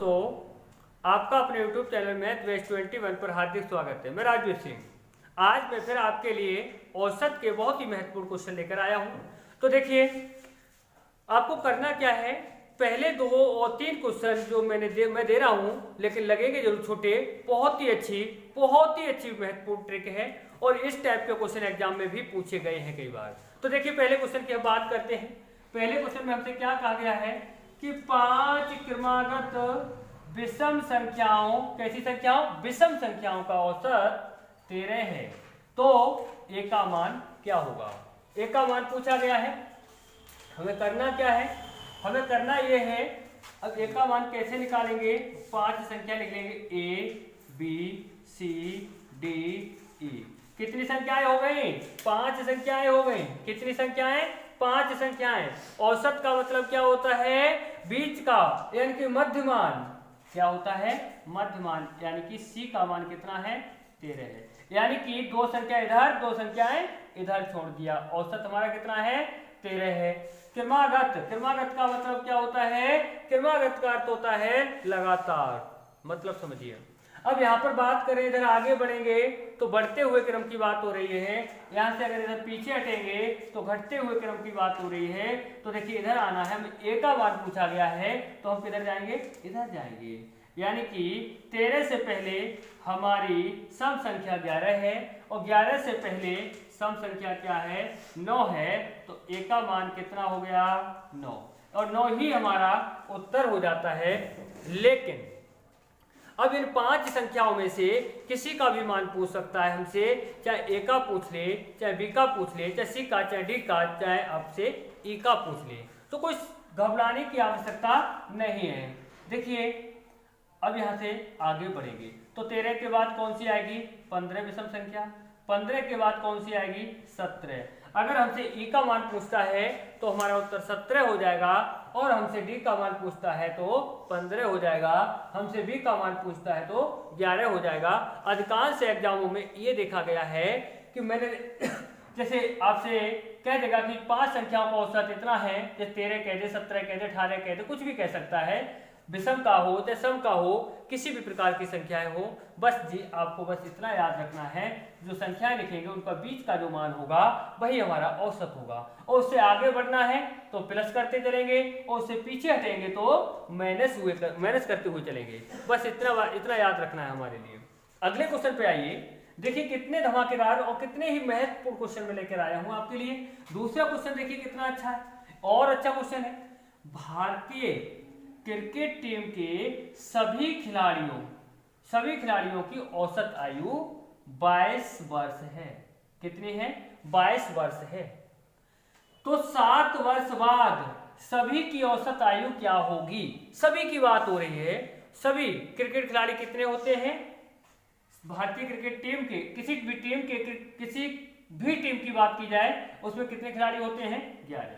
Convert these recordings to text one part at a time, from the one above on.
दोस्तों, आपका अपने YouTube चैनल मैथ बेस 21 पर हार्दिक स्वागत है। मैं राजवीर सिंह। आज मैं फिर आपके लिए औसत के बहुत ही महत्वपूर्ण क्वेश्चन लेकर आया हूं। तो देखिए, आपको करना क्या है, पहले 2 और 3 क्वेश्चन जो मैं दे रहा हूं, लेकिन लगेंगे जरूर छोटे, बहुत ही अच्छी महत्वपूर्ण ट्रिक है और इस टाइप के क्वेश्चन एग्जाम में भी पूछे गए हैं कई बार। तो देखिए, पहले क्वेश्चन की हम बात करते हैं। पहले क्वेश्चन में हमसे क्या कहा गया है कि 5 क्रमागत विषम संख्याओं, कैसी संख्याओं, विषम संख्याओं का औसत 13 है, तो ए का मान क्या होगा। ए का मान पूछा गया है। हमें करना क्या है, हमें करना ये है, अब ए का मान कैसे निकालेंगे, 5 संख्या लिख लेंगे, A B C D E. कितनी संख्याएं हो गई, 5 संख्याएं हो गई। कितनी संख्याएं, 5 संख्याएं। औसत का मतलब क्या होता है, बीच का, यानी कि मध्यमान। क्या होता है, मध्यमान, यानी कि सी का मान कितना है, 13 है। यानी कि 2 संख्या इधर, 2 संख्याएं इधर छोड़ दिया, औसत हमारा कितना है, 13 है। क्रमागत, क्रमागत का मतलब क्या होता है, क्रमागत का अर्थ होता है लगातार, मतलब समझिए। अब यहाँ पर बात करें, इधर आगे बढ़ेंगे तो बढ़ते हुए क्रम की बात हो रही है। यहाँ से अगर इधर पीछे हटेंगे तो घटते हुए क्रम की बात हो रही है। तो देखिए, इधर आना है, हमें ए का मान पूछा गया है, तो हम किधर जाएंगे, इधर जाएंगे। यानी कि 13 से पहले हमारी सम संख्या 11 है और 11 से पहले सम संख्या क्या है, 9 है, तो ए का मान कितना हो गया, 9, और 9 ही हमारा उत्तर हो जाता है। लेकिन अब इन 5 संख्याओं में से किसी का भी मान पूछ सकता है हमसे, चाहे ए का पूछ ले, चाहे बी का पूछ ले, चाहे सी का, चाहे डी का, चाहे आपसे ई का पूछ ले, तो कुछ घबराने की आवश्यकता नहीं है। देखिए, अब यहां से आगे बढ़ेंगे तो 13 के बाद कौन सी आएगी, 15 विषम संख्या। 15 के बाद कौन सी आएगी, 17। अगर हमसे ई का मान पूछता है तो हमारा उत्तर 17 हो जाएगा, और हमसे डी का मान पूछता है तो 15 हो जाएगा, हमसे बी का मान पूछता है तो 11 हो जाएगा। अधिकांश एग्जामों में ये देखा गया है कि मैंने जैसे आपसे कह देगा कि 5 संख्याओं का औसत इतना है, जैसे 13 कह दे, 17 कह दे, 18 कह दे, कुछ भी कह सकता है, विषम का हो चाहे सम का हो, किसी भी प्रकार की संख्याएं हो, बस जी आपको बस इतना याद रखना है, जो संख्याएं लिखेंगे उनका बीच का जो मान होगा वही हमारा औसत होगा। और उससे आगे बढ़ना है तो प्लस करते चलेंगे, और उससे पीछे हटेंगे तो माइनस करते हुए चलेंगे। बस इतना याद रखना है हमारे लिए। अगले क्वेश्चन पे आइए। देखिए, कितने धमाकेदार और कितने ही महत्वपूर्ण क्वेश्चन में लेकर आया हूं आपके लिए। दूसरा क्वेश्चन देखिए कितना अच्छा है, और अच्छा क्वेश्चन है। भारतीय क्रिकेट टीम के सभी खिलाड़ियों की औसत आयु 22 वर्ष है। कितनी है, 22 वर्ष है। तो 7 वर्ष बाद सभी की औसत आयु क्या होगी। सभी की बात हो रही है, सभी क्रिकेट खिलाड़ी कितने होते हैं, भारतीय क्रिकेट टीम के, किसी भी टीम की बात की जाए उसमें कितने खिलाड़ी होते हैं, 11।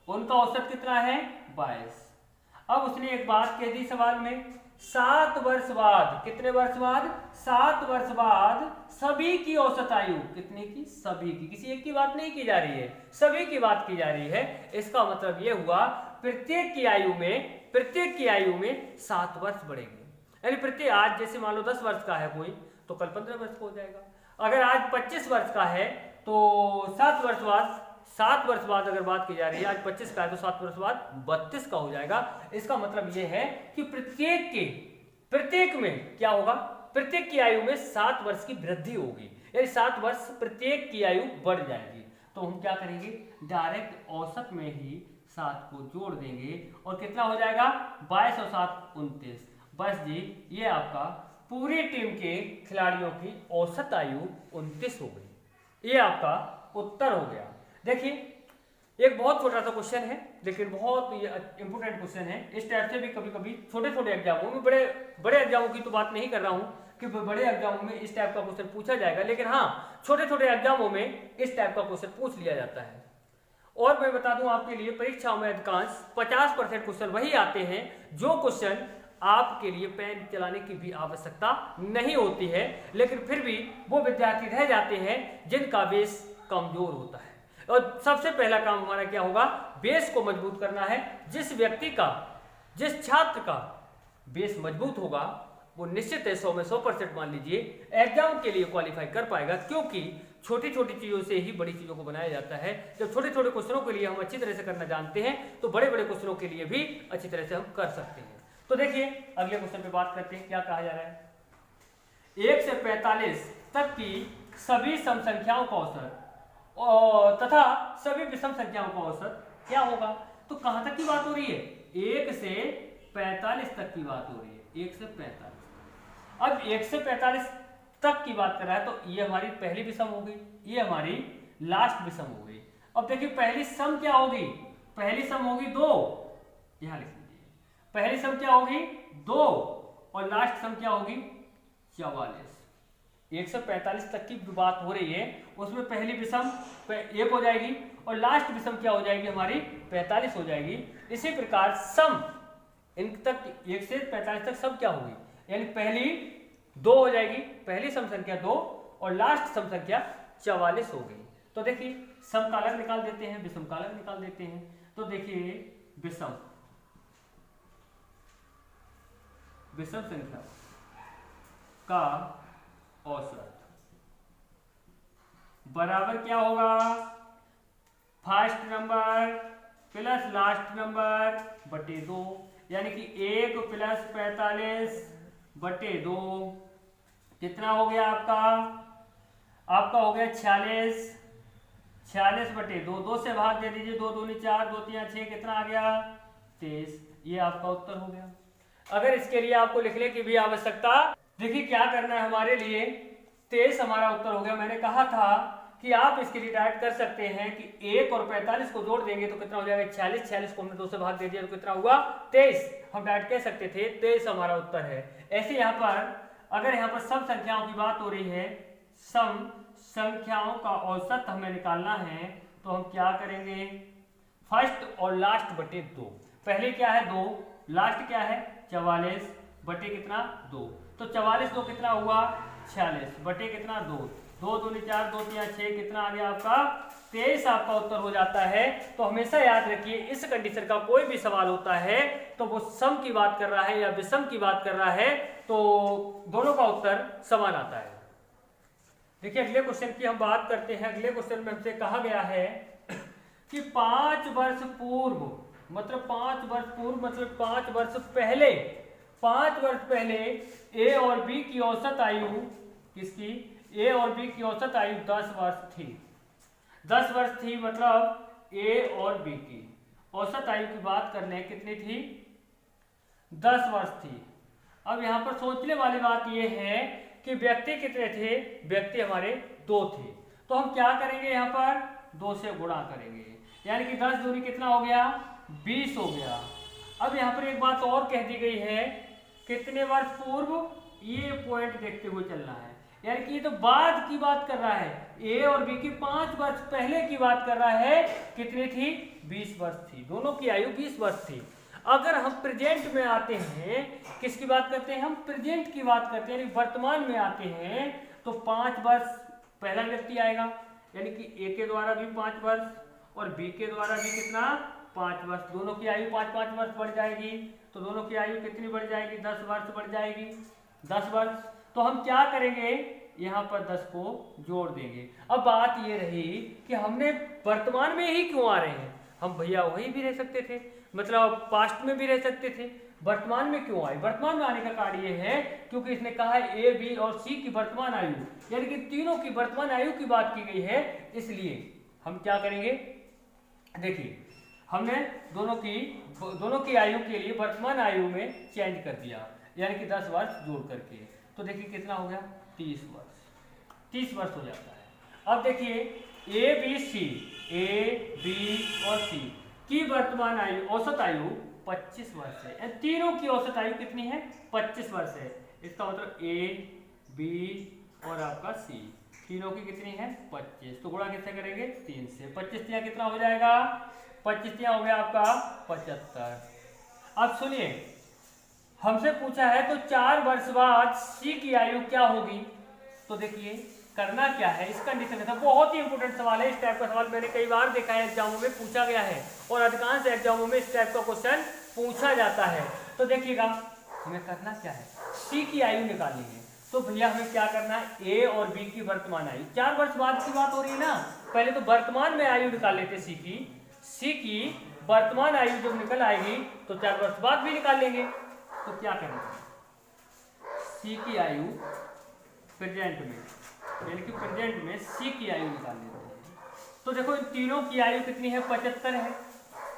उनका औसत कितना है, 22। अब उसने एक बात कह दी सवाल में, 7 वर्ष बाद, कितने वर्ष बाद, 7 वर्ष बाद सभी की औसत आयु, कितने की, सभी की, किसी एक की बात नहीं की जा रही है, सभी की बात की जा रही है। इसका मतलब यह हुआ प्रत्येक की आयु में 7 वर्ष बढ़ेंगे। यानी प्रत्येक, आज जैसे मान लो 10 वर्ष का है कोई, तो कल 15 वर्ष का हो जाएगा। अगर आज 25 वर्ष का है तो 7 वर्ष बाद अगर बात की जा रही है, आज 25 का है तो 7 वर्ष बाद 32 का हो जाएगा। इसका मतलब यह है कि प्रत्येक में क्या होगा, प्रत्येक की आयु में 7 वर्ष की वृद्धि होगी, यानी 7 वर्ष प्रत्येक की आयु बढ़ जाएगी। तो हम क्या करेंगे, डायरेक्ट औसत में ही 7 को जोड़ देंगे और कितना हो जाएगा, 22 और 7 29। बस जी, ये आपका पूरी टीम के खिलाड़ियों की औसत आयु 29 हो गई। ये आपका उत्तर हो गया। देखिए, एक बहुत छोटा सा क्वेश्चन है, लेकिन बहुत इंपोर्टेंट क्वेश्चन है। इस टाइप से भी कभी कभी छोटे एग्जामों में, बड़े एग्जामों की तो बात नहीं कर रहा हूं कि बड़े एग्जामों में इस टाइप का क्वेश्चन पूछा जाएगा, लेकिन हाँ, छोटे एग्जामों में इस टाइप का क्वेश्चन पूछ लिया जाता है। और मैं बता दूं आपके लिए, परीक्षाओं में अधिकांश 50% क्वेश्चन वही आते हैं जो क्वेश्चन आपके लिए पेन चलाने की भी आवश्यकता नहीं होती है, लेकिन फिर भी वो विद्यार्थी रह जाते हैं जिनका बेस कमजोर होता है। और सबसे पहला काम हमारा क्या होगा, बेस को मजबूत करना है। जिस छात्र का बेस मजबूत होगा वो निश्चित है 100 में 100% मान लीजिए एग्जाम के लिए क्वालिफाई कर पाएगा, क्योंकि छोटी छोटी चीज़ों से ही बड़ी चीज़ों को बनाया जाता है। जब छोटे छोटे क्वेश्चनों के लिए हम अच्छी तरह से करना जानते हैं तो बड़े बड़े क्वेश्चनों के लिए भी अच्छी तरह से हम कर सकते हैं। तो देखिए अगले क्वेश्चन पे बात करते हैं। क्या कहा जा रहा है, 1 से 45 तक की सभी सम संख्याओं का औसत तथा सभी विषम संख्याओं का औसत क्या होगा। तो कहां तक की बात हो रही है, 1 से 45 तक की बात हो रही है, 1 से 45। अब 1 से 45 तक की बात कर रहा है तो ये हमारी पहली विषम हो गई, ये हमारी लास्ट विषम हो गई। अब देखिए पहली सम क्या होगी, पहली सम होगी 2, यहां लिख लीजिए, पहली सम क्या होगी 2 और लास्ट सम क्या होगी 44। 1 से 45 तक की बात हो रही है, उसमें पहली विषम 1 हो जाएगी और लास्ट विषम क्या हो जाएगी हमारी 45 हो जाएगी। इसी प्रकार सम इन तक 1 से 45 तक सम क्या होगी, यानी पहली 2 हो जाएगी, पहली सम संख्या 2 और लास्ट सम संख्या 44 हो गई। तो देखिए सम का अलग निकाल देते हैं, विषम का अलग निकाल देते हैं। तो देखिए विषम संख्या का औसत बराबर क्या होगा, first number plus last number बटे 2, यानी कि 1 प्लस 45 बटे 2 कितना हो गया आपका हो गया 46, 46 बटे 2, 2 से भाग दे दीजिए, 2 दूनी 4, 2 3 6, कितना आ गया 23। ये आपका उत्तर हो गया। अगर इसके लिए आपको लिखने की भी आवश्यकता, देखिए क्या करना है हमारे लिए, 23 हमारा उत्तर हो गया। मैंने कहा था कि आप इसके लिए डायरेक्ट कर सकते हैं कि 1 और 45 को जोड़ देंगे तो कितना हो जाएगा 46, 46 को हमने 2 से भाग दे दिया तो कितना हुआ 23। हम डायरेक्ट कह सकते थे 23 हमारा उत्तर है। ऐसे यहाँ पर अगर यहाँ पर सम संख्याओं की बात हो रही है, सम संख्याओं का औसत हमें निकालना है, तो हम क्या करेंगे, फर्स्ट और लास्ट बटे 2, पहले क्या है 2, लास्ट क्या है 44 बटे कितना 2, तो 44 2 कितना हुआ 46 बटे कितना 2, 2 दूनी 4, 2 3 6, कितना आ गया आपका 23 आपका उत्तर हो जाता है। तो हमेशा याद रखिए इस कंडीशन का कोई भी सवाल होता है तो वो सम की बात कर रहा है या विषम की बात कर रहा है, तो दोनों का उत्तर समान आता है। देखिए अगले क्वेश्चन की हम बात करते हैं। अगले क्वेश्चन में हमसे कहा गया है कि 5 वर्ष पूर्व मतलब 5 वर्ष पूर्व मतलब 5 वर्ष पहले, 5 वर्ष पहले ए और बी की औसत आयु, किसकी, ए और बी की औसत आयु 10 वर्ष थी। 10 वर्ष थी मतलब ए और बी की औसत आयु की बात कर लें कितनी थी 10 वर्ष थी। अब यहाँ पर सोचने वाली बात यह है कि व्यक्ति कितने थे, व्यक्ति हमारे 2 थे, तो हम क्या करेंगे यहाँ पर 2 से गुणा करेंगे, यानी कि 10 दूनी कितना हो गया 20 हो गया। अब यहाँ पर एक बात और कह दी गई है, कितने वर्ष पूर्व, ये पॉइंट देखते हुए चलना है, यानी कि ये तो बाद की बात कर रहा है, ए और बी की 5 वर्ष पहले की बात कर रहा है, कितनी थी 20 वर्ष थी, दोनों की आयु 20 वर्ष थी। अगर हम प्रेजेंट में आते हैं, किसकी बात करते हैं, हम प्रेजेंट की बात करते हैं, यानी वर्तमान में आते हैं, तो 5 वर्ष पहला व्यक्ति आएगा, यानी कि ए के द्वारा भी 5 वर्ष और बी के द्वारा भी कितना 5 वर्ष, दोनों की आयु 5-5 वर्ष बढ़ जाएगी, तो दोनों की आयु कितनी बढ़ जाएगी 10 वर्ष बढ़ जाएगी, 10 वर्ष। तो हम क्या करेंगे, यहाँ पर 10 को जोड़ देंगे। अब बात ये रही कि हमने वर्तमान में ही क्यों आ रहे हैं, हम भैया वही भी रह सकते थे, मतलब पास्ट में भी रह सकते थे, वर्तमान में क्यों आए, वर्तमान में आने का कारण ये है क्योंकि इसने कहा है ए बी और सी की वर्तमान आयु, यानी कि तीनों की वर्तमान आयु की बात की गई है, इसलिए हम क्या करेंगे, देखिए हमने दोनों की आयु के लिए वर्तमान आयु में चेंज कर दिया, यानी कि 10 वर्ष जोड़ करके, तो देखिए कितना हो गया 30 वर्ष हो जाता है। अब देखिए A B C, A B और सी की वर्तमान आयु औसत आयु 25 वर्ष है, तीनों की औसत आयु कितनी है 25 वर्ष है, इसका मतलब ए बी और आपका सी तीनों की कितनी है 25, तो गुणा किससे करेंगे 3 से, 25 तिया कितना हो जाएगा 25 तिया हो गया आपका 75। अब सुनिए हमसे पूछा है तो 4 वर्ष बाद सी की आयु क्या होगी, तो देखिए करना क्या है, इस कंडीशन में बहुत ही इंपोर्टेंट सवाल है। इस टाइप का सवाल मैंने कई बार देखा है, एग्जामों में पूछा गया है और अधिकांश एग्जामों में इस टाइप का क्वेश्चन पूछा जाता है। तो देखिएगा हमें करना क्या है, सी की आयु निकालनी है। तो भैया हमें क्या करना है, ए और बी की वर्तमान आयु, 4 वर्ष बाद की बात हो रही है ना, पहले तो वर्तमान में आयु निकाल लेते सी की वर्तमान आयु जब निकल आएगी तो 4 वर्ष बाद भी निकाल लेंगे। तो क्या करेंगे, सी की आयु प्रेजेंट में, यानी कि प्रेजेंट में सी की आयु निकाल लेते हैं। तो देखो इन तीनों की आयु कितनी है, 75 है।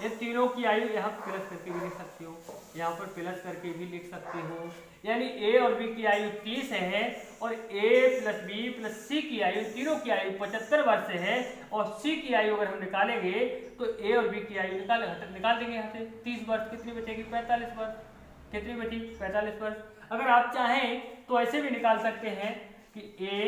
ये तीनों की आयु यहाँ प्लस करके भी लिख सकते हो, यहाँ पर प्लस करके भी लिख सकते हो, यानी ए और बी की आयु 30 है और ए प्लस बी प्लस सी की आयु, तीनों की आयु 75 वर्ष है। और सी की आयु अगर हम निकालेंगे तो ए और बी की आयु निकाल देंगे यहाँ से 30 वर्ष, कितनी बचेगी 45 वर्ष, कितनी बची 45 वर्ष। अगर आप चाहें तो ऐसे भी निकाल सकते हैं कि ए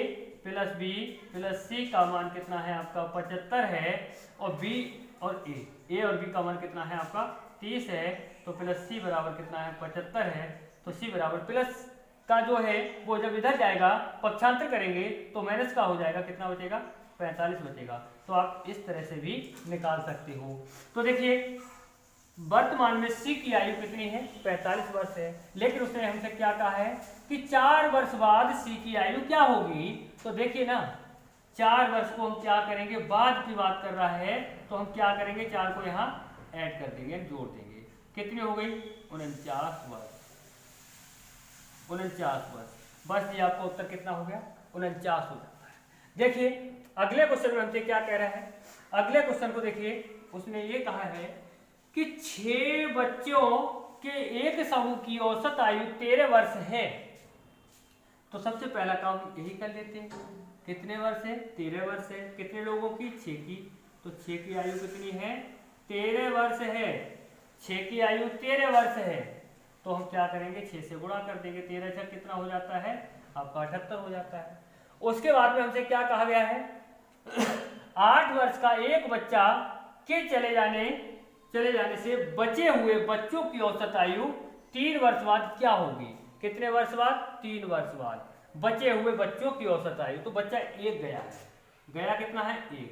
प्लस बी प्लस सी का मान कितना है आपका 75 है, और बी और ए और बी का मान कितना है आपका 30 है, तो प्लस सी बराबर कितना है 75 है। तो सी बराबर प्लस का जो है वो जब इधर जाएगा पक्षांतर करेंगे तो माइनस का हो जाएगा, कितना बचेगा 45 बचेगा। तो आप इस तरह से भी निकाल सकते हो। तो देखिए वर्तमान में सी की आयु कितनी है 45 वर्ष है, लेकिन उसने हमसे क्या कहा है कि 4 वर्ष बाद सी की आयु क्या होगी। तो देखिए ना 4 वर्ष को हम क्या करेंगे, बाद की बात कर रहा है, तो हम क्या करेंगे 4 को यहाँ ऐड कर देंगे, जोड़ देंगे, कितनी हो गई 49 वर्ष, 49 वर्ष। बस ये आपका उत्तर कितना हो गया 49 हो जाता है। देखिए अगले क्वेश्चन में हमसे क्या कह रहा है, अगले क्वेश्चन को देखिए, उसने ये कहा है कि 6 बच्चों के एक समूह की औसत आयु 13 वर्ष है। तो सबसे पहला काम यही कर लेते हैं, कितने वर्ष है 13 वर्ष है, कितने लोगों की 6 की, तो 6 की आयु कितनी है 13 वर्ष है, 6 की आयु 13 वर्ष है। तो हम क्या करेंगे 6 से गुणा कर देंगे, 13 छक कितना हो जाता है आपका 78 हो जाता है। उसके बाद में हमसे क्या कहा गया है 8 वर्ष का एक बच्चा के चले जाने से बचे हुए बच्चों की औसत आयु 3 वर्ष बाद क्या होगी, कितने वर्ष बाद 3 वर्ष बाद बचे हुए बच्चों की औसत आयु। तो बच्चा एक गया है, गया कितना है 1,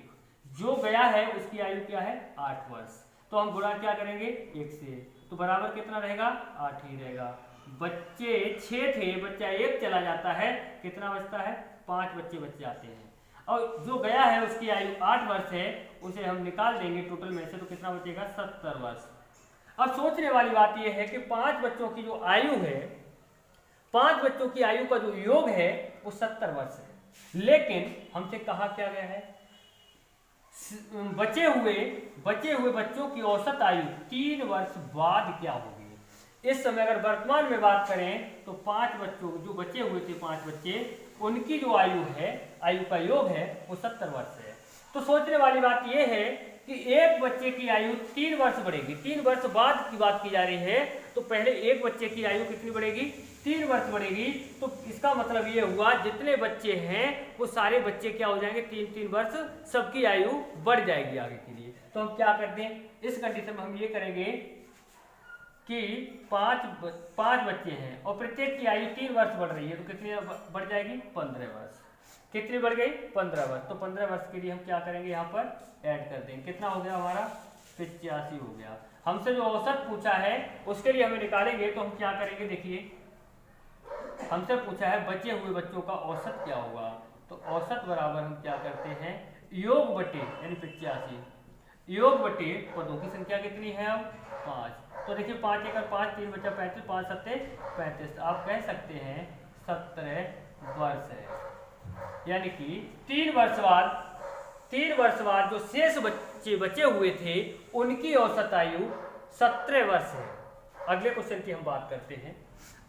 जो गया है उसकी आयु क्या है 8 वर्ष। तो हम गुणा क्या करेंगे 1 से, तो बराबर कितना रहेगा 8 ही रहेगा। बच्चे 6 थे, बच्चा 1 चला जाता है, कितना बचता है 5 बच्चे बच जाते हैं, और जो गया है उसकी आयु 8 वर्ष है, उसे हम निकाल देंगे टोटल में से, तो कितना बचेगा 70 वर्ष। अब सोचने वाली बात यह है कि 5 बच्चों की जो आयु है, 5 बच्चों की आयु का जो योग है वो 70 वर्ष है, लेकिन हमसे कहा क्या गया है बचे हुए बच्चों की औसत आयु 3 वर्ष बाद क्या होगी। इस समय अगर वर्तमान में बात करें तो 5 बच्चों जो बचे हुए थे 5 बच्चे, उनकी जो आयु है, आयु का योग है वो 70 वर्ष है। तो सोचने वाली बात यह है कि एक बच्चे की आयु 3 वर्ष बढ़ेगी, 3 वर्ष बाद की बात की जा रही है, तो पहले एक बच्चे की आयु कितनी बढ़ेगी 3 वर्ष बढ़ेगी। तो इसका मतलब ये हुआ जितने बच्चे हैं वो सारे बच्चे क्या हो जाएंगे 3-3 वर्ष, सबकी आयु बढ़ जाएगी आगे के लिए। तो हम क्या करते हैं इस कंडीशन में, हम ये करेंगे कि 5 बच्चे हैं और प्रत्येक की आयु 3 वर्ष बढ़ रही है, तो कितनी बढ़ जाएगी 15 वर्ष, कितनी बढ़ गई 15 वर्ष। तो 15 वर्ष के लिए हम क्या करेंगे यहाँ पर ऐड कर देंगे, कितना हो गया हमारा 85 हो गया। हमसे जो औसत पूछा है उसके लिए हमें निकालेंगे, तो हम क्या करेंगे देखिए, हमसे पूछा है बचे हुए बच्चों का औसत क्या होगा, तो औसत बराबर हम क्या करते हैं योग बटे, यानी 85 योग बटे पदों की संख्या कितनी है अब 5। तो देखिए 5 एकड़ 5, 3 बचा 35, 5 सत्ते 35, आप कह सकते हैं 17 वर्ष है, यानी कि 3 वर्ष बाद जो शेष बच्चे बचे हुए थे उनकी औसत आयु 17 वर्ष है। अगले क्वेश्चन की हम बात करते हैं,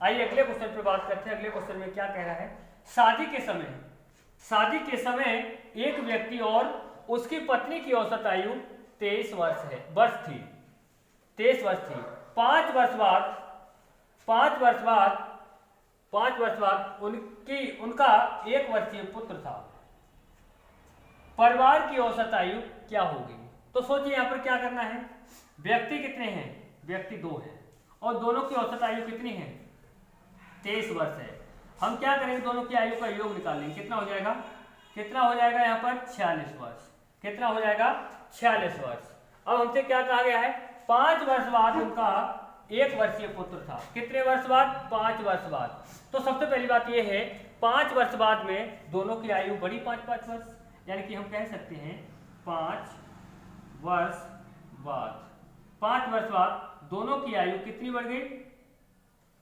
आइए अगले क्वेश्चन पर बात करते हैं। अगले क्वेश्चन में क्या कह रहा है, शादी के समय एक व्यक्ति और उसकी पत्नी की औसत आयु 23 वर्ष थी। 5 वर्ष बाद उनका 1 वर्षीय पुत्र था। परिवार की औसत आयु क्या होगी। तो सोचिए यहाँ पर क्या करना है, व्यक्ति कितने हैं, व्यक्ति 2 हैं और दोनों की औसत आयु कितनी है 23 वर्ष है। हम क्या करेंगे दोनों की आयु का योग निकालेंगे, कितना हो जाएगा यहाँ पर 46 वर्ष, कितना हो जाएगा 46 वर्ष। अब हमसे क्या कहा गया है 5 वर्ष बाद उनका 1 वर्षीय पुत्र था। कितने वर्ष बाद? 5 वर्ष बाद। तो सबसे पहली बात यह है 5 वर्ष बाद में दोनों की आयु बढ़ी 5-5 वर्ष, यानी कि हम कह सकते हैं 5 वर्ष बाद, 5 वर्ष बाद दोनों की आयु कितनी बढ़ गई?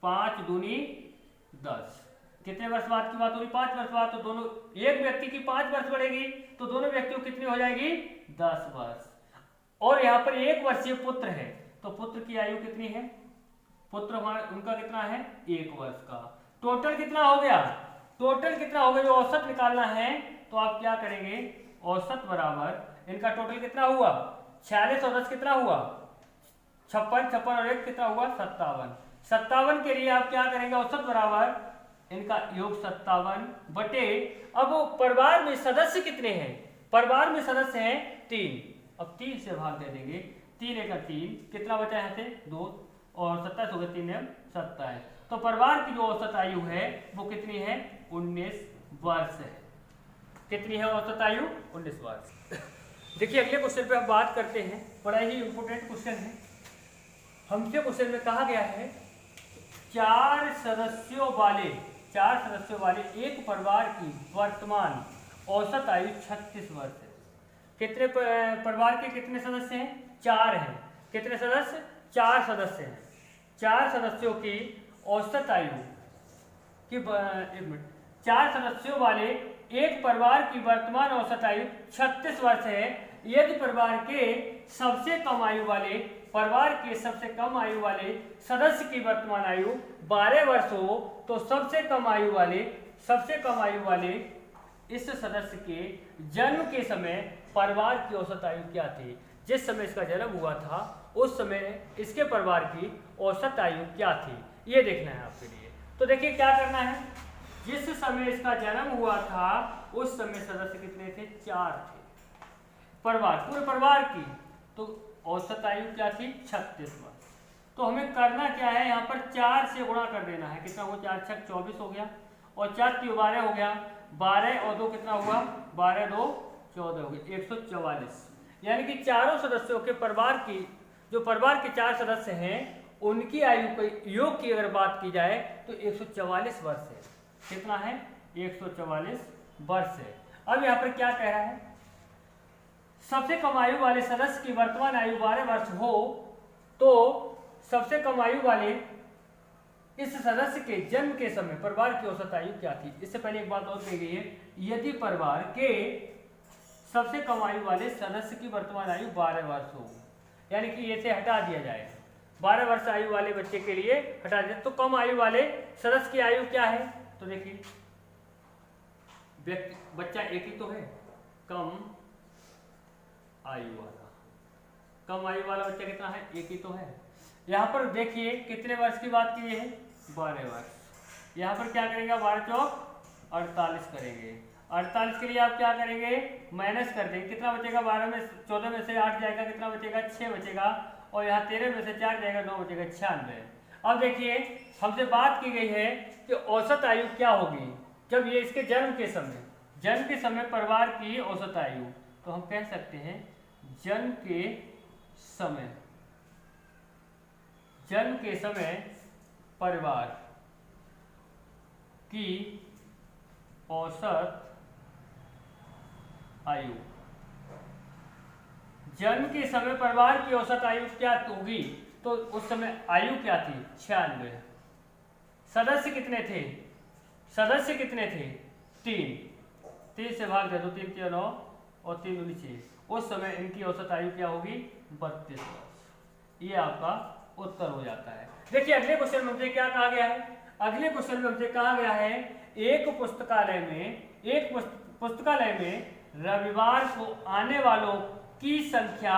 5 दूनी 10। कितने वर्ष बाद की बात हो रही? 5 वर्ष बाद। तो दोनों, एक व्यक्ति की 5 वर्ष बढ़ेगी तो दोनों व्यक्तियों कितनी हो जाएगी? 10 वर्ष। और यहाँ पर 1 वर्षीय पुत्र है तो पुत्र की आयु कितनी है? पुत्र उनका कितना है? 1 वर्ष का। टोटल कितना हो गया? टोटल कितना हो गया? जो औसत निकालना है तो आप क्या करेंगे? औसत बराबर इनका टोटल कितना हुआ? 46 और 10 कितना हुआ? 56, 56 और 1 कितना हुआ? 57। 57 के लिए आप क्या करेंगे? औसत बराबर इनका योग 57 बटे, अब परिवार में सदस्य कितने हैं? परिवार में सदस्य हैं 3। अब 3 से भाग दे देंगे, 3 एक 3, कितना बचा यहाँ से? 2 और 27 हो गए, 3 में 27। तो परिवार की जो औसत आयु है वो कितनी है? 19 वर्ष है। कितनी है औसत आयु? 19 वर्ष। देखिए अगले क्वेश्चन पे हम बात करते हैं, बड़ा ही इंपोर्टेंट क्वेश्चन है। हमसे क्वेश्चन में कहा गया है 4 सदस्यों वाले एक परिवार की वर्तमान औसत आयु 36 वर्ष है। कितने परिवार के कितने सदस्य हैं? 4 हैं। कितने सदस्य? 4 सदस्य हैं। 4 सदस्यों की औसत आयु की 4 सदस्यों वाले एक परिवार की वर्तमान औसत आयु 36 वर्ष है। यदि परिवार के सबसे कम आयु वाले सदस्य की वर्तमान आयु 12 वर्ष हो तो सबसे कम आयु वाले इस सदस्य के जन्म के समय परिवार की औसत आयु क्या थी? जिस समय इसका जन्म हुआ था उस समय इसके परिवार की औसत आयु क्या थी, ये देखना है आपके लिए। तो देखिए क्या करना है, जिस समय इसका जन्म हुआ था उस समय सदस्य कितने थे? 4 थे। पूरे परिवार की तो औसत आयु क्या थी? 36 वर्ष। तो हमें करना क्या है, यहाँ पर 4 से गुणा कर देना है। कितना हुआ? 4 छक 24 हो गया और 4 3 12 हो गया। 12 और 2 कितना हुआ? 12 2 14 हो गया, 144। यानी कि चारों सदस्यों के परिवार की, जो परिवार के 4 सदस्य हैं उनकी आयु के योग की अगर बात की जाए तो 144 वर्ष है। कितना है? 144 वर्ष है। अब यहाँ पर क्या कह रहा है? सबसे कम आयु वाले सदस्य की वर्तमान आयु 12 वर्ष हो तो सबसे कम आयु वाले इस सदस्य के जन्म के समय परिवार की औसत आयु क्या थी? इससे पहले एक बात और कही गई है, यदि परिवार के सबसे कम आयु वाले सदस्य की वर्तमान आयु 12 वर्ष हो, यानी कि ये से हटा दिया जाए, 12 वर्ष आयु वाले बच्चे के लिए हटा दिया, तो कम आयु वाले सदस्य की आयु क्या है? तो देखिए बच्चा एक ही तो है, कम आयु वाला बच्चा कितना है? एक ही तो है। यहाँ पर देखिए कितने वर्ष की बात की है? 12 वर्ष। यहाँ पर क्या करेंगे? 12 चौक 48 करेंगे। 48 के लिए आप क्या करेंगे? माइनस कर देंगे। कितना बचेगा? 12 में 14 में से 8 जाएगा, कितना बचेगा? 6 बचेगा। और यहाँ 13 में से 4 जाएगा, 9 बचेगा, 96। अब देखिए हमसे बात की गई है कि औसत आयु क्या होगी जब ये इसके जन्म के समय परिवार की औसत आयु, तो हम कह सकते हैं जन्म के समय परिवार की औसत आयु, जन्म के समय परिवार की औसत आयु क्या होगी? तो उस समय आयु क्या थी? 96। सदस्य कितने थे? 3 से भाग दे दो, 3 3 9 और 3 19 6। उस समय इनकी औसत आयु क्या होगी? 32 वर्ष। ये आपका उत्तर हो जाता है। देखिए अगले क्वेश्चन में हमसे क्या कहा गया है? अगले क्वेश्चन में हमसे कहा गया है एक पुस्तकालय में रविवार को आने वालों की संख्या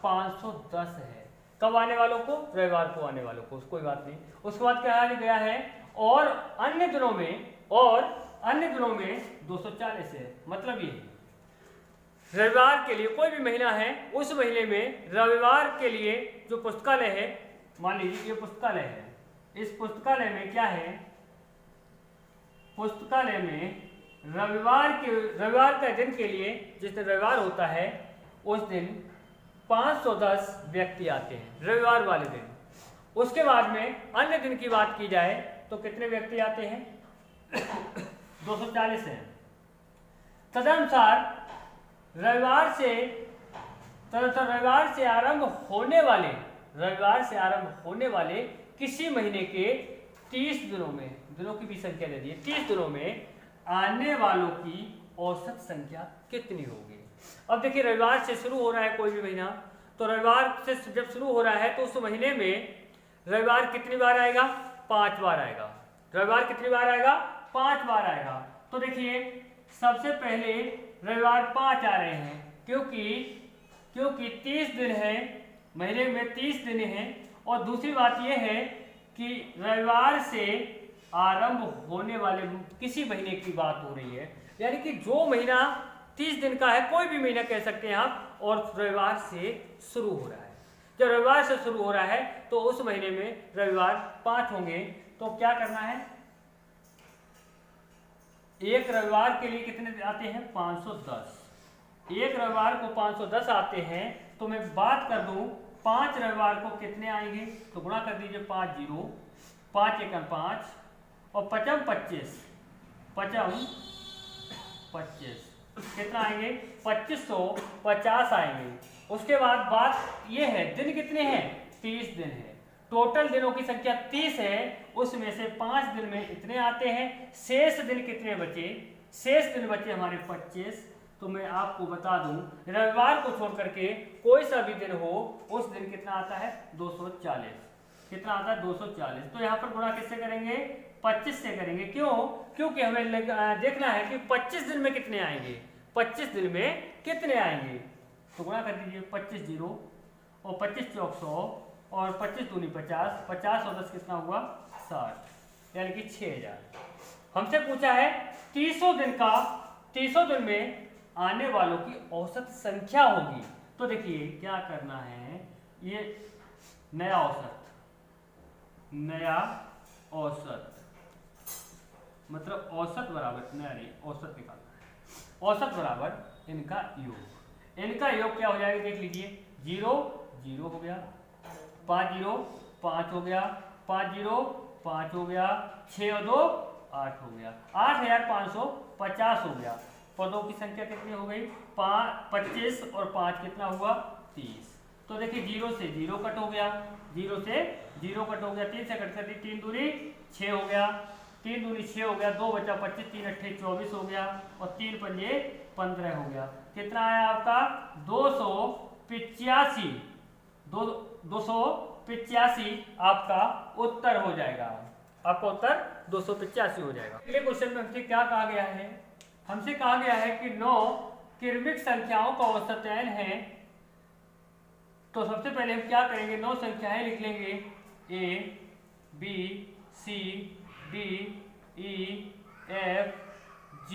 510 है। कब आने वालों को? रविवार को आने वालों को, कोई बात नहीं। उसके बाद क्या गया है? और अन्य दिनों में 240 है। मतलब ये रविवार के लिए कोई भी महीना है, उस महीने में रविवार के लिए जो पुस्तकालय है, मान लीजिए ये पुस्तकालय है, इस पुस्तकालय में क्या है? पुस्तकालय में रविवार का दिन के लिए, जिस दिन रविवार होता है उस दिन 510 व्यक्ति आते हैं रविवार वाले दिन। उसके बाद में अन्य दिन की बात की जाए तो कितने व्यक्ति आते हैं? 240 हैं। तदनुसार रविवार से आरंभ होने वाले किसी महीने के 30 दिनों में, दिनों की भी संख्या दे दी है, 30 दिनों में आने वालों की औसत संख्या कितनी होगी? अब देखिए रविवार से शुरू हो रहा है कोई भी महीना, तो रविवार से जब शुरू हो रहा है तो उस महीने में रविवार कितनी बार आएगा? 5 बार आएगा। रविवार कितनी बार आएगा? 5 बार आएगा। तो देखिए सबसे पहले रविवार 5 आ रहे हैं, क्योंकि 30 दिन है, महीने में 30 दिन हैं। और दूसरी बात यह है कि रविवार से आरंभ होने वाले किसी महीने की बात हो रही है, यानी कि जो महीना 30 दिन का है, कोई भी महीना कह सकते हैं आप, और रविवार से शुरू हो रहा है। जब रविवार से शुरू हो रहा है तो उस महीने में रविवार 5 होंगे। तो क्या करना है? एक रविवार के लिए कितने आते हैं? 510। एक रविवार को 510 आते हैं। तो मैं बात कर दूं 5 रविवार को कितने आएंगे, तो गुणा कर दीजिए 5 0, 5 एकम 5 और 5 25, 25 कितना आएंगे? 2550 आएंगे। उसके बाद बात ये है दिन कितने हैं? 30 दिन है। टोटल दिनों की संख्या 30 है, उसमें से 5 दिन में इतने आते हैं। शेष दिन कितने बचे? शेष दिन बचे हमारे 25। तो मैं आपको बता दूं रविवार को छोड़ करके कोई सा भी दिन हो, उस दिन कितना आता है? 240। कितना आता है? 240। तो यहाँ पर गुणा किससे करेंगे? 25 से करेंगे। क्यों? क्योंकि हमें देखना है कि 25 दिन में कितने आएंगे, 25 दिन में कितने आएंगे। तो गुणा कर दीजिए 25 0 और 25 चौक 100 और 25 दूनी 50, 50 और 10 कितना हुआ? 60, यानी कि 6000। हमसे पूछा है 30 दिन में आने वालों की औसत संख्या होगी। तो देखिए क्या करना है, ये नया औसत मतलब औसत बराबर, नया नहीं, औसत निकालना है। औसत बराबर इनका योग। इनका योग क्या हो जाएगा? देख लीजिए 0 0 हो गया, 5 0 5 हो गया, 5 0 5 हो गया, 6 और 2 8 हो गया, 8550 हो गया। पदों की संख्या कितनी हो गई? 25 और 5 कितना हुआ? 30। तो देखिए 0 से 0 कट हो गया, 0 से 0 कट हो गया, 3 से कट कर दी, 3 दूनी 6 हो गया, 3 दूनी 6 हो गया, 2 बचा 25, 3 अट्ठे 24 हो गया और 3 पंजे 15 हो गया। कितना आया आपका? 285। 285 आपका उत्तर हो जाएगा। आपका उत्तर 285 हो जाएगा। अगले क्वेश्चन में हमसे क्या कहा गया है? हमसे कहा गया है कि 9 क्रमिक संख्याओं का औसत n है। तो सबसे पहले हम क्या करेंगे? 9 संख्याएं लिख लेंगे, A B C D E F G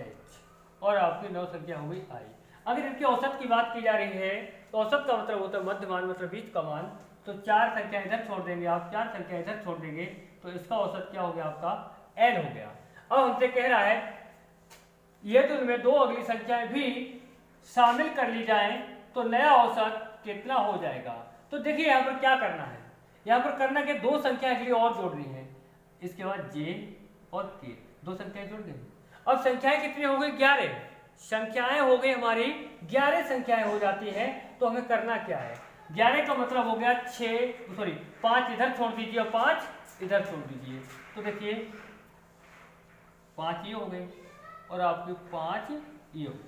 H और आपकी 9 संख्या हो गई I। अगर इनकी औसत की बात की जा रही है तो औसत का मतलब होता है मध्यमान, मतलब बीच का मान। तो 4 संख्या इधर छोड़ देंगे आप, 4 संख्या इधर छोड़ देंगे, तो इसका औसत क्या हो गया? आपका n हो गया। अब हमसे कह रहा है ये तो इनमें 2 अगली संख्याएं भी शामिल कर ली जाएं तो नया औसत कितना हो जाएगा। तो देखिए यहाँ पर क्या करना है, यहाँ पर करना कि 2 संख्या के लिए और जोड़नी है। इसके बाद J और K 2 संख्याएं जोड़ देंगे। अब संख्याएं कितनी हो गई? 11 संख्याएं हो गई हमारी, 11 संख्याएं हो जाती है। तो हमें करना क्या है? 11 का मतलब हो गया 5 इधर छोड़ दीजिए और 5 इधर छोड़ दीजिए। तो देखिए 5 ये हो गए और आपकी 5 ये हो गई।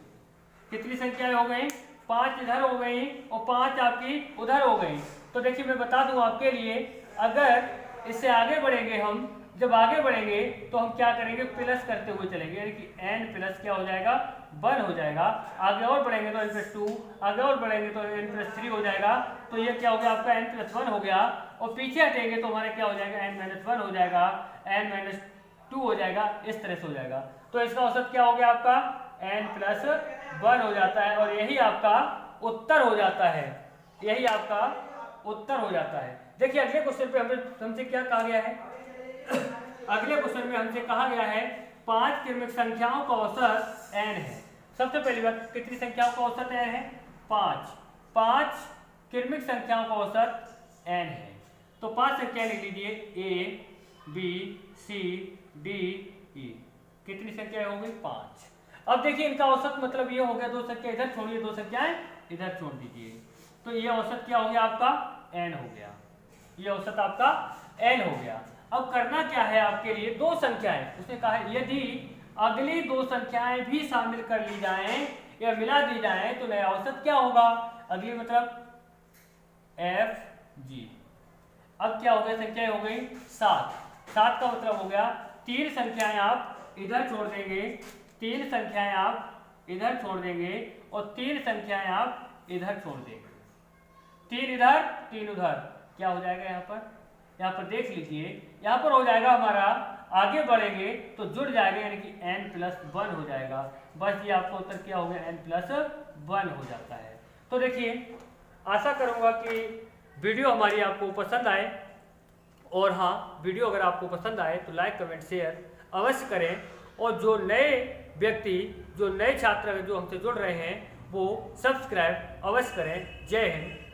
कितनी संख्याएं हो गई? 5 इधर हो गई और 5 आपकी उधर हो गई। तो देखिए मैं बता दूं आपके लिए, अगर इससे आगे बढ़ेंगे हम, जब आगे बढ़ेंगे तो हम क्या करेंगे? प्लस करते हुए चलेंगे, यानी कि n प्लस क्या हो जाएगा? 1 हो जाएगा। आगे और बढ़ेंगे तो n प्लस 2, आगे और बढ़ेंगे तो n प्लस 3 हो जाएगा। तो ये क्या हो गया? आपका n प्लस 1 हो गया। और पीछे हटेंगे तो हमारा क्या हो जाएगा? n माइनस 1 हो जाएगा, n माइनस 2 हो जाएगा, इस तरह से हो जाएगा। तो इसका औसत क्या हो गया? आपका n प्लस 1 हो जाता है और यही आपका उत्तर हो जाता है, यही आपका उत्तर हो जाता है। देखिए अगले क्वेश्चन पे हमसे क्या कहा गया है? अगले क्वेश्चन में हमसे कहा गया है 5 क्रमिक संख्याओं का औसत n है। सबसे पहली बात, कितनी संख्याओं का औसत n है? 5 क्रमिक संख्याओं का औसत n है। तो 5 संख्याएं लिख लीजिए, A B C D E. कितनी संख्याएं हो गई? 5। अब देखिए इनका औसत मतलब ये हो गया, 2 संख्या इधर छोड़िए, 2 संख्याएं इधर छोड़ दीजिए, तो ये औसत क्या हो गया आपका? n हो गया। ये औसत आपका n हो गया। अब करना क्या है आपके लिए? 2 संख्याएं, उसने कहा है यदि अगली 2 संख्याएं भी शामिल कर ली जाएं या मिला दी जाएं तो नया औसत क्या होगा? अगली मतलब f g। अब क्या हो गया? संख्याएं हो गई 7। 7 का मतलब हो गया 3 संख्याएं आप इधर छोड़ देंगे, 3 संख्याएं आप इधर छोड़ देंगे और 3 संख्याएं आप इधर छोड़ देंगे। 3 इधर 3 उधर, क्या हो जाएगा यहाँ पर? यहाँ पर देख लीजिए, यहाँ पर हो जाएगा हमारा, आगे बढ़ेंगे तो जुड़ जाएगा, यानी कि n+1 हो जाएगा। बस ये आपका उत्तर क्या हो गया? n+1 हो जाता है। तो देखिए, आशा करूँगा कि वीडियो हमारी आपको पसंद आए, और हाँ, वीडियो अगर आपको पसंद आए तो लाइक कमेंट शेयर अवश्य करें, और जो नए व्यक्ति, जो नए छात्र जो हमसे जुड़ रहे हैं वो सब्सक्राइब अवश्य करें। जय हिंद।